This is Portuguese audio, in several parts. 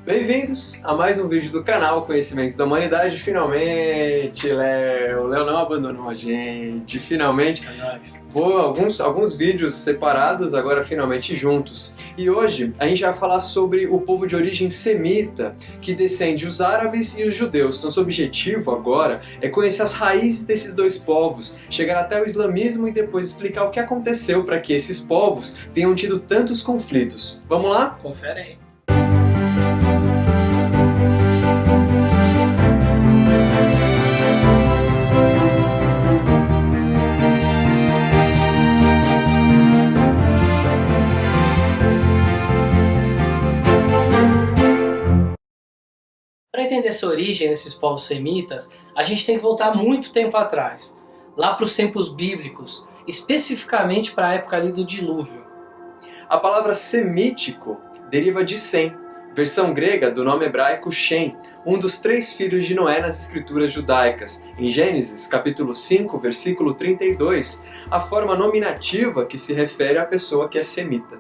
Bem-vindos a mais um vídeo do canal Conhecimentos da Humanidade. Finalmente, Léo não abandonou a gente, finalmente. Alguns vídeos separados, agora finalmente juntos. E hoje a gente vai falar sobre o povo de origem semita, que descende os árabes e os judeus. Nosso objetivo agora é conhecer as raízes desses dois povos, chegar até o islamismo e depois explicar o que aconteceu para que esses povos tenham tido tantos conflitos. Vamos lá? Confere aí. Para entender essa origem desses povos semitas, a gente tem que voltar muito tempo atrás, lá para os tempos bíblicos, especificamente para a época ali do dilúvio. A palavra semítico deriva de Sem, versão grega do nome hebraico Shem, um dos 3 filhos de Noé nas escrituras judaicas. Em Gênesis, capítulo 5, versículo 32, a forma nominativa que se refere à pessoa que é semita.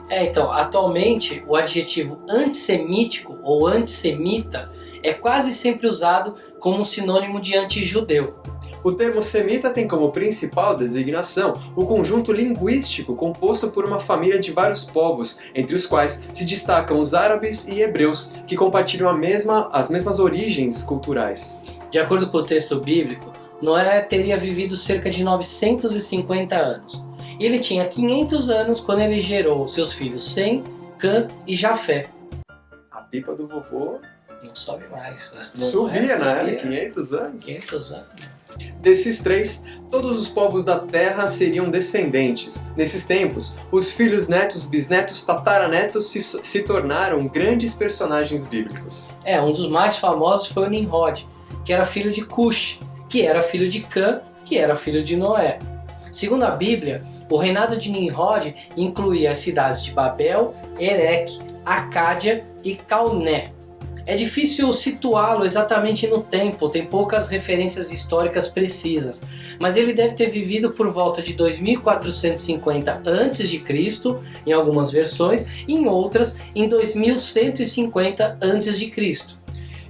Então, atualmente o adjetivo antissemítico ou antissemita é quase sempre usado como um sinônimo de antijudeu. O termo semita tem como principal designação o conjunto linguístico composto por uma família de vários povos, entre os quais se destacam os árabes e hebreus, que compartilham as mesmas origens culturais. De acordo com o texto bíblico, Noé teria vivido cerca de 950 anos. E ele tinha 500 anos quando ele gerou seus filhos Sem, Cã e Jafé. A pipa do vovô não sobe mais. Subia, né? 500 anos. 500 anos. Desses 3, todos os povos da terra seriam descendentes. Nesses tempos, os filhos, netos, bisnetos, tataranetos se tornaram grandes personagens bíblicos. Um dos mais famosos foi o Nimrod, que era filho de Cush, que era filho de Cã, que era filho de Noé. Segundo a Bíblia, o reinado de Nimrod incluía as cidades de Babel, Ereque, Acádia e Calné. É difícil situá-lo exatamente no tempo, tem poucas referências históricas precisas, mas ele deve ter vivido por volta de 2450 a.C., em algumas versões, e em outras em 2150 a.C.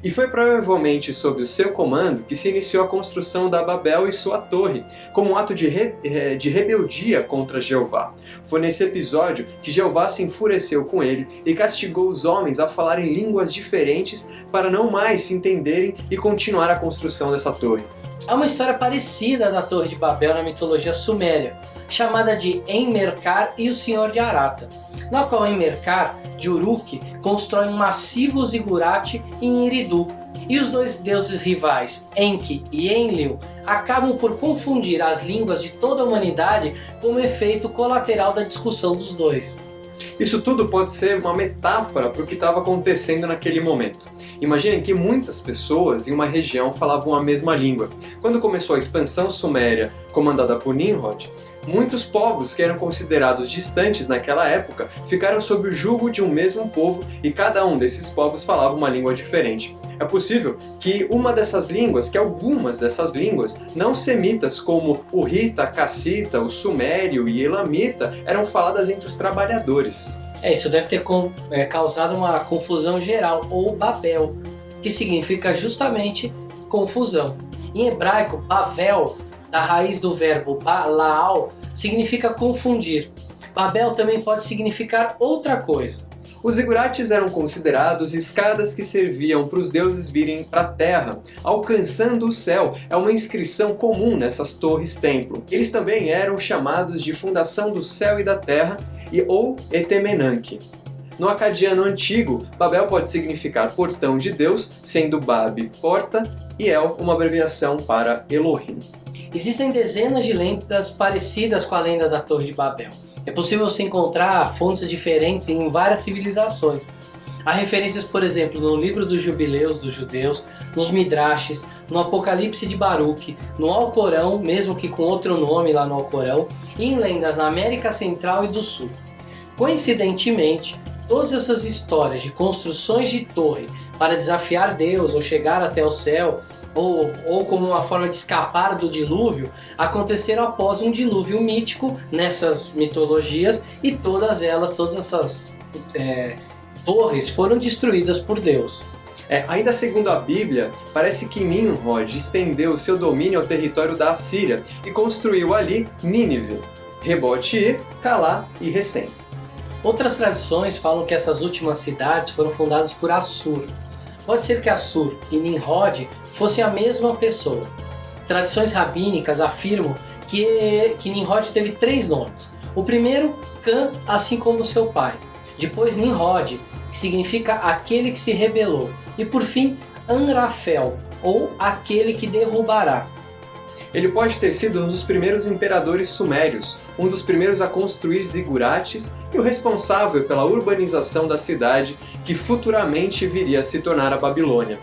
E foi provavelmente sob o seu comando que se iniciou a construção da Babel e sua torre, como um ato de rebeldia contra Jeová. Foi nesse episódio que Jeová se enfureceu com ele e castigou os homens a falarem línguas diferentes para não mais se entenderem e continuar a construção dessa torre. Há uma história parecida da Torre de Babel na mitologia suméria, chamada de Enmerkar e o Senhor de Arata, na qual Enmerkar, de Uruk, constrói um massivo zigurate em Eridu, e os dois deuses rivais, Enki e Enlil, acabam por confundir as línguas de toda a humanidade como efeito colateral da discussão dos dois. Isso tudo pode ser uma metáfora para o que estava acontecendo naquele momento. Imaginem que muitas pessoas em uma região falavam a mesma língua. Quando começou a expansão suméria, comandada por Nimrod, muitos povos que eram considerados distantes naquela época ficaram sob o jugo de um mesmo povo e cada um desses povos falava uma língua diferente. É possível que algumas dessas línguas não semitas, como o Hita, Cassita, o Sumério e Elamita, eram faladas entre os trabalhadores. Isso deve ter causado uma confusão geral, ou Babel, que significa justamente confusão. Em hebraico, Bavel, da raiz do verbo Balaal, significa confundir. Babel também pode significar outra coisa. Os zigurates eram considerados escadas que serviam para os deuses virem para a terra, alcançando o céu. É uma inscrição comum nessas torres-templo. Eles também eram chamados de fundação do céu e da terra, ou Etemenanque. No acadiano antigo, Babel pode significar portão de Deus, sendo Bab, porta, e El, uma abreviação para Elohim. Existem dezenas de lendas parecidas com a lenda da Torre de Babel. É possível se encontrar fontes diferentes em várias civilizações. Há referências, por exemplo, no livro dos Jubileus dos Judeus, nos Midrashes, no Apocalipse de Baruque, no Alcorão, mesmo que com outro nome lá no Alcorão, e em lendas na América Central e do Sul. Coincidentemente, todas essas histórias de construções de torre para desafiar Deus ou chegar até o céu, ou como uma forma de escapar do dilúvio, aconteceram após um dilúvio mítico nessas mitologias, e todas essas torres foram destruídas por Deus. Ainda segundo a Bíblia, parece que Nimrod estendeu seu domínio ao território da Assíria e construiu ali Nínive, Rebote-Ir, Calá e Recém. Outras tradições falam que essas últimas cidades foram fundadas por Assur. Pode ser que Assur e Nimrod fossem a mesma pessoa. Tradições rabínicas afirmam que Nimrod teve 3 nomes. O primeiro, Cã, assim como seu pai. Depois Nimrod, que significa aquele que se rebelou. E por fim, Anrafel, ou aquele que derrubará. Ele pode ter sido um dos primeiros imperadores sumérios, um dos primeiros a construir zigurates e o responsável pela urbanização da cidade que futuramente viria a se tornar a Babilônia.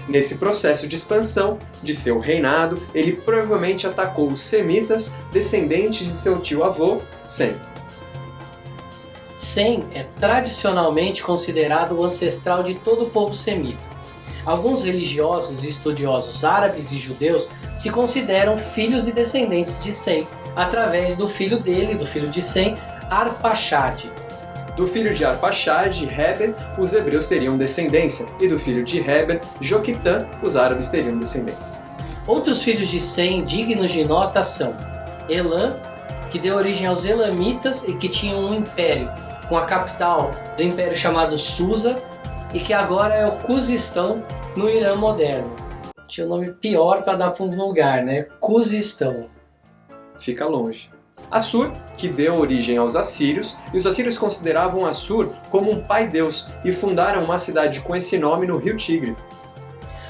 Nesse processo de expansão de seu reinado, ele provavelmente atacou os semitas, descendentes de seu tio-avô, Sem. Sem é tradicionalmente considerado o ancestral de todo o povo semita. Alguns religiosos e estudiosos árabes e judeus se consideram filhos e descendentes de Sem, através do filho dele, do filho de Sem, Arpaxade. Do filho de Arpaxade, Heber, os hebreus teriam descendência, e do filho de Heber, Joquitã, os árabes teriam descendentes. Outros filhos de Sem dignos de nota são Elã, que deu origem aos Elamitas e que tinham um império, com a capital do império chamado Susa, e que agora é o Cuzistão, no Irã moderno. Tinha um nome pior para dar para um lugar, né? Cuzistão. Fica longe. Assur, que deu origem aos assírios, e os assírios consideravam Assur como um pai-deus e fundaram uma cidade com esse nome no rio Tigre.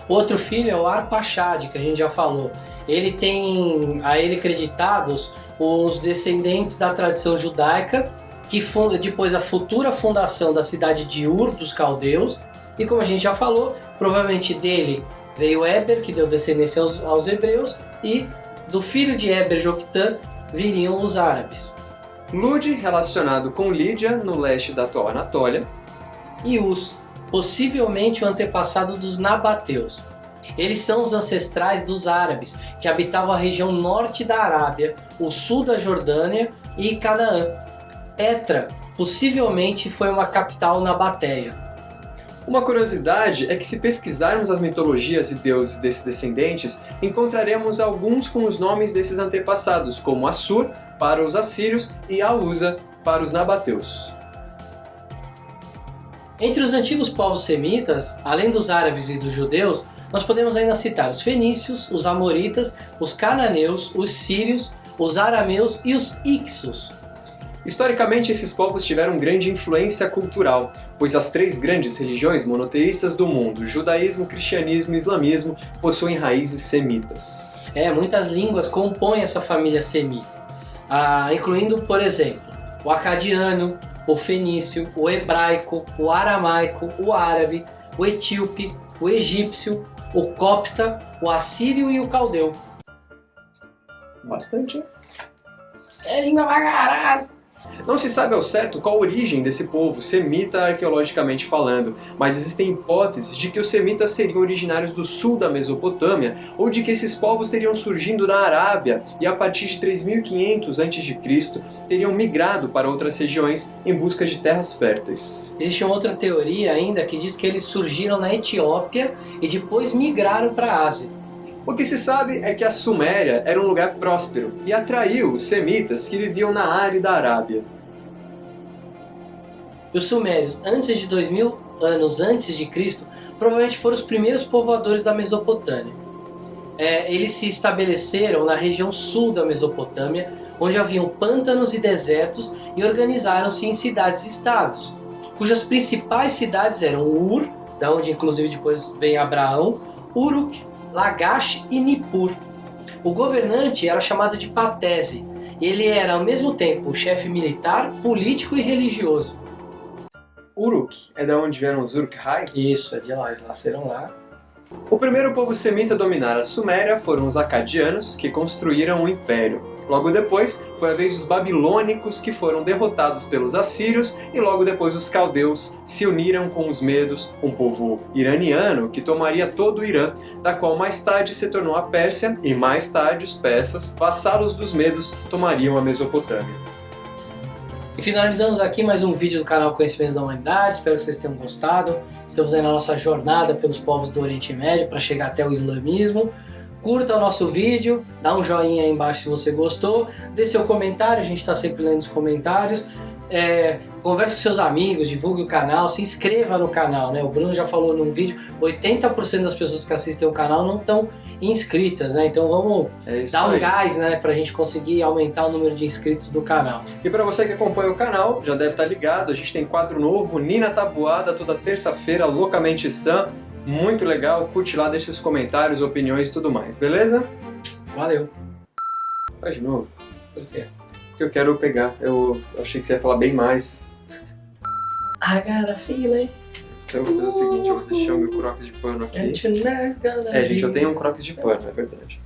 Outro filho é o Arpaxade, que a gente já falou. Ele tem a ele creditados os descendentes da tradição judaica, que depois a futura fundação da cidade de Ur, dos caldeus, e como a gente já falou, provavelmente dele veio Eber, que deu descendência aos hebreus, e do filho de Eber, Joquitã, viriam os árabes. Lud, relacionado com Lídia, no leste da atual Anatólia. E Us, possivelmente o antepassado dos nabateus. Eles são os ancestrais dos árabes, que habitavam a região norte da Arábia, o sul da Jordânia e Canaã. Petra possivelmente foi uma capital nabateia. Uma curiosidade é que se pesquisarmos as mitologias e deuses desses descendentes, encontraremos alguns com os nomes desses antepassados, como Assur para os assírios e Ausa para os nabateus. Entre os antigos povos semitas, além dos árabes e dos judeus, nós podemos ainda citar os fenícios, os amoritas, os cananeus, os sírios, os arameus e os ixos. Historicamente, esses povos tiveram grande influência cultural, pois as 3 grandes religiões monoteístas do mundo, judaísmo, cristianismo e islamismo, possuem raízes semitas. Muitas línguas compõem essa família semita, incluindo, por exemplo, o acadiano, o fenício, o hebraico, o aramaico, o árabe, o etíope, o egípcio, o copta, o assírio e o caldeu. Bastante, hein? É língua pra caralho! Não se sabe ao certo qual a origem desse povo semita arqueologicamente falando, mas existem hipóteses de que os semitas seriam originários do sul da Mesopotâmia ou de que esses povos teriam surgido na Arábia e a partir de 3500 a.C. teriam migrado para outras regiões em busca de terras férteis. Existe uma outra teoria ainda que diz que eles surgiram na Etiópia e depois migraram para a Ásia. O que se sabe é que a Suméria era um lugar próspero e atraiu os semitas que viviam na árida Arábia. Os sumérios, antes de 2000 anos antes de Cristo, provavelmente foram os primeiros povoadores da Mesopotâmia. Eles se estabeleceram na região sul da Mesopotâmia, onde haviam pântanos e desertos, e organizaram-se em cidades-estados, cujas principais cidades eram Ur, da onde inclusive depois vem Abraão, Uruk, Lagash e Nippur. O governante era chamado de Patese. Ele era ao mesmo tempo chefe militar, político e religioso. Uruk é da onde vieram os Uruk-hai? Isso, é de lá, eles nasceram lá. O primeiro povo semita a dominar a Suméria foram os acadianos, que construíram um império. Logo depois, foi a vez dos babilônicos, que foram derrotados pelos assírios, e logo depois os caldeus se uniram com os medos, um povo iraniano que tomaria todo o Irã, da qual mais tarde se tornou a Pérsia, e mais tarde os persas, vassalos dos medos, tomariam a Mesopotâmia. E finalizamos aqui mais um vídeo do canal Conhecimentos da Humanidade. Espero que vocês tenham gostado. Estamos aí na nossa jornada pelos povos do Oriente Médio para chegar até o islamismo. Curta o nosso vídeo, dá um joinha aí embaixo se você gostou, dê seu comentário, a gente está sempre lendo os comentários. Converse com seus amigos, divulgue o canal, se inscreva no canal, né? O Bruno já falou num vídeo, 80% das pessoas que assistem o canal não estão inscritas, né? Então vamos dar um gás, né? Pra gente conseguir aumentar o número de inscritos do canal. E para você que acompanha o canal, já deve estar ligado, a gente tem quadro novo, Nina Tabuada, toda terça-feira, loucamente sã. Muito legal, curte lá, deixa os comentários, opiniões e tudo mais, beleza? Valeu! Faz de novo. Por quê? Porque eu quero pegar, eu achei que você ia falar bem mais. I got a feeling. Então eu vou fazer o seguinte, eu vou deixar o meu crocs de pano aqui. Gente, eu tenho um crocs de pano, é verdade.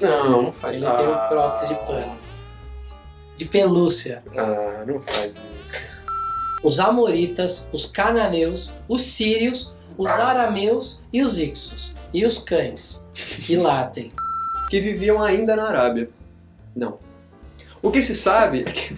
Não faz. Ele tem um crocs de pano. De pelúcia. Não faz isso. Os amoritas, os cananeus, os sírios, os arameus e os ixos. E os cães, que latem. Que viviam ainda na Arábia. Não. O que se sabe é que...